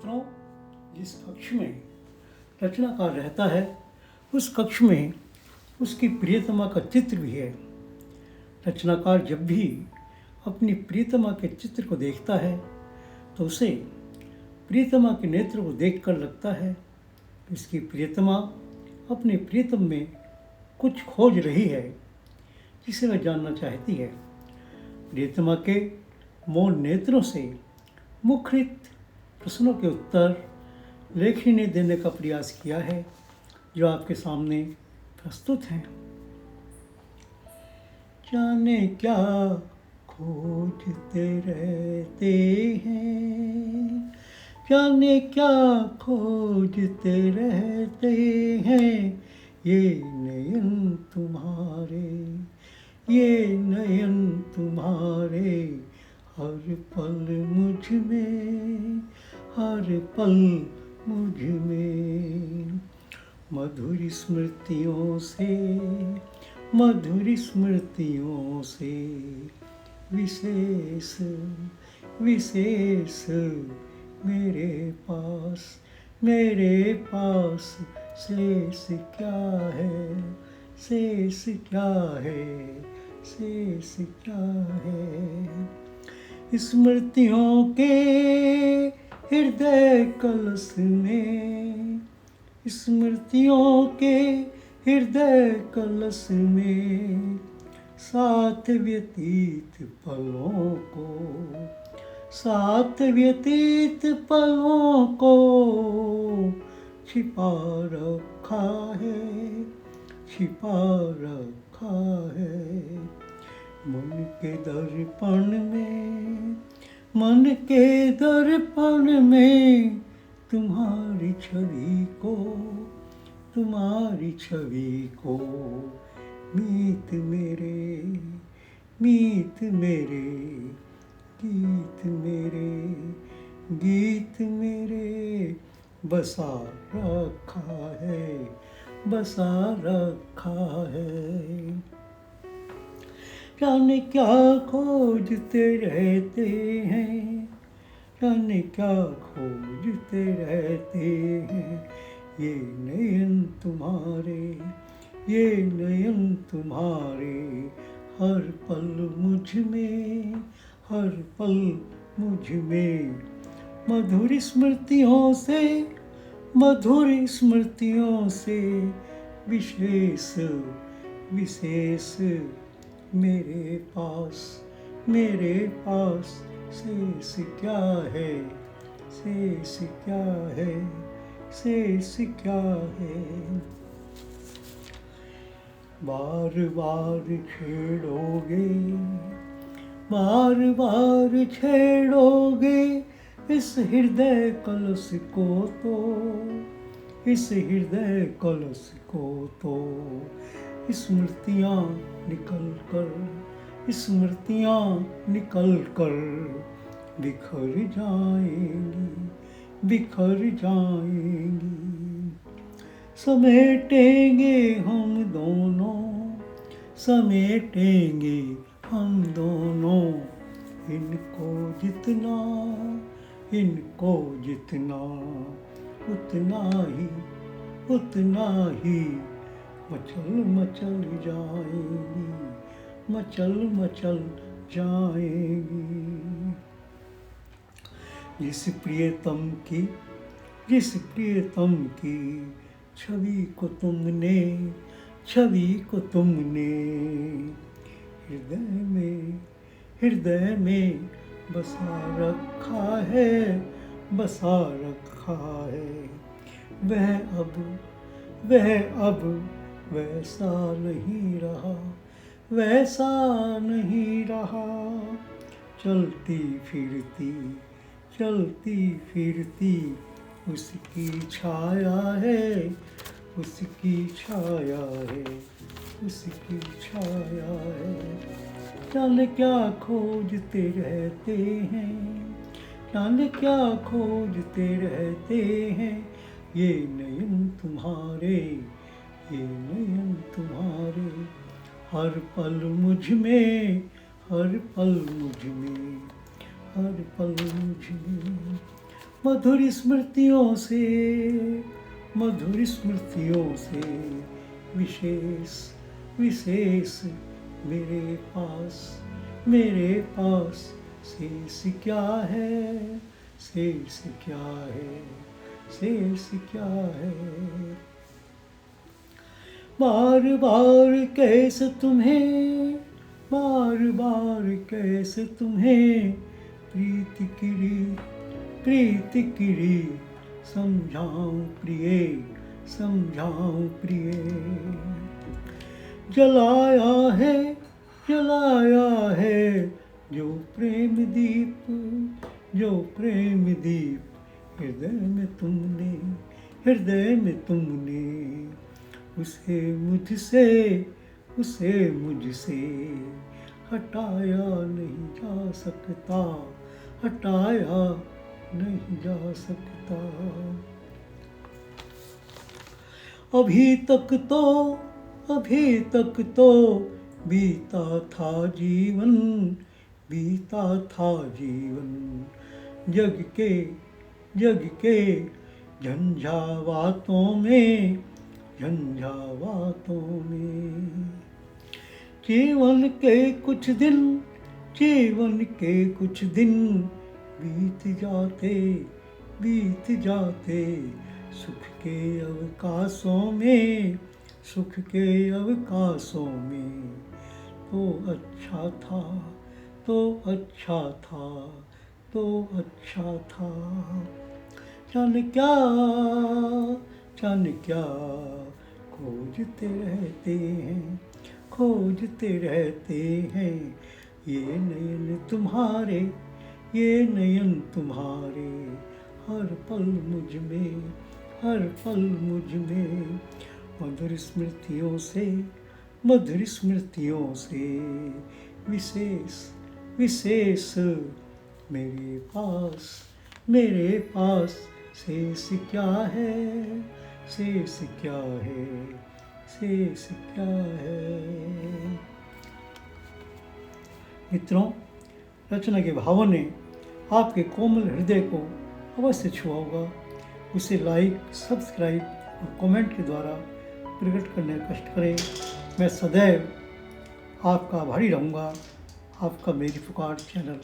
मित्रों, जिस कक्ष में रचनाकार रहता है उस कक्ष में उसकी प्रियतमा का चित्र भी है। रचनाकार जब भी अपनी प्रियतमा के चित्र को देखता है तो उसे प्रियतमा के नेत्र को देखकर लगता है कि इसकी प्रियतमा अपने प्रियतम में कुछ खोज रही है जिसे वह जानना चाहती है। प्रियतमा के मौन नेत्रों से मुखरित प्रश्नों के उत्तर लेखनी ने देने का प्रयास किया है, जो आपके सामने प्रस्तुत हैं। जाने क्या खोजते रहते हैं, जाने क्या खोजते रहते हैं, ये नयन तुम्हारे, ये नयन तुम्हारे, हर पल मुझ में, हर पल मुझ में। मधुर स्मृतियों से, मधुर स्मृतियों से, विशेष विशेष मेरे पास, मेरे पास शेष क्या है, शेष क्या है, शेष क्या है। स्मृतियों के हृदय कलश में, स्मृतियों के हृदय कलश में, साथ व्यतीत पलों को, साथ व्यतीत पलों को छिपा रखा है, छिपा रखा है। मन के दर्पण में, मन के दर्पण में तुम्हारी छवि को, तुम्हारी छवि को, मीत मेरे, मीत मेरे, गीत मेरे, गीत मेरे, बसा रखा है, बसा रखा है। जाने क्या खोजते रहते हैं, जाने क्या खोजते रहते हैं, ये नयन तुम्हारे, ये नयन तुम्हारे, हर पल मुझ में, हर पल मुझ में। मधुर स्मृतियों से, मधुर स्मृतियों से, विशेष विशेष मेरे पास, मेरे पास शेष क्या है, शेष क्या है, शेष क्या है। बार बार छेड़ोगे, बार बार छेड़ोगे इस हृदय कलश को तो, इस हृदय कलश को तो, स्मृतियाँ निकल कर, स्मृतियाँ निकल कर बिखर जाएंगी, बिखर जाएंगी। समेटेंगे हम दोनों, समेटेंगे हम दोनों, इनको जितना, इनको जितना, उतना ही, उतना ही मचल मचल जाएंगी, मचल मचल जाएंगी। जिस प्रियतम की, जिस प्रियतम की छवि को तुमने, छवि को तुमने हृदय में, हृदय में बसा रखा है, बसा रखा है। वह अब वैसा नहीं रहा, वैसा नहीं रहा। चलती फिरती, चलती फिरती उसकी छाया है, उसकी छाया है, उसकी छाया है। जाने क्या खोजते रहते हैं, जाने क्या खोजते रहते हैं, ये नयन तुम्हारे, ये नयन तुम्हारे, हर पल मुझ में, हर पल मुझ में, हर पल मुझ में। मधुर स्मृतियों से, मधुर स्मृतियों से विशेष विशेष मेरे पास शेष क्या है, शेष क्या है, शेष क्या है। बार बार कैसे तुम्हें, बार बार कैसे तुम्हें प्रीति की समझाऊं प्रिय, समझाऊं प्रिय। जलाया है जो प्रेम दीप, जो प्रेम दीप हृदय में तुमने उसे मुझसे हटाया नहीं जा सकता, हटाया नहीं जा सकता। अभी तक तो बीता था जीवन, जग के झंझावातों में, जीवन के कुछ दिन बीत जाते सुख के अवकाशों में, तो अच्छा था। जाने क्या खोजते रहते हैं ये नयन तुम्हारे हर पल मुझ में मधुर स्मृतियों से विशेष मेरे पास शेष क्या है, शेष क्या है, शेष क्या है। मित्रों, रचना के भावों ने आपके कोमल हृदय को अवश्य छुआ होगा। उसे लाइक, सब्सक्राइब और कमेंट के द्वारा प्रकट करने का कष्ट करें। मैं सदैव आपका आभारी रहूँगा। आपका मेरी पुकार चैनल।